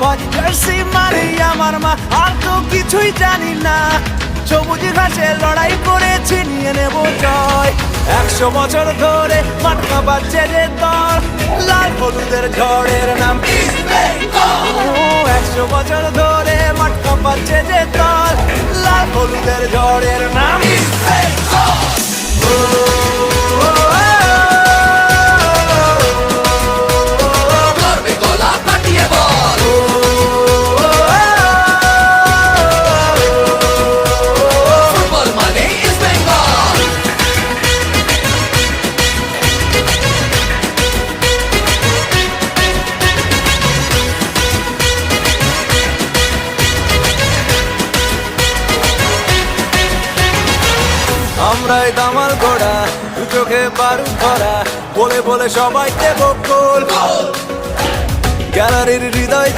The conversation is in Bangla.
ভজ জার্সি মানে আমার মা, আর তো কিছুই জানি না। সবুজ ঘাসে লড়াই করেছি, নিয়ে নেব জয়। 100 বছর ধরে মাঠা বাজছে যে দল, লাল হলুদের ঝড়ের নাম ইস্ট বেঙ্গল। 100 বছর ধরে মাঠা বাজছে যে দল, লাল হলুদের ঝড়ের নাম ইস্ট বেঙ্গল। আমরাই দামাল ঘোড়া, দু চোখে বারুদ ধরা, বলে বলে সবাই দেব গোল। গ্যালারির হৃদয়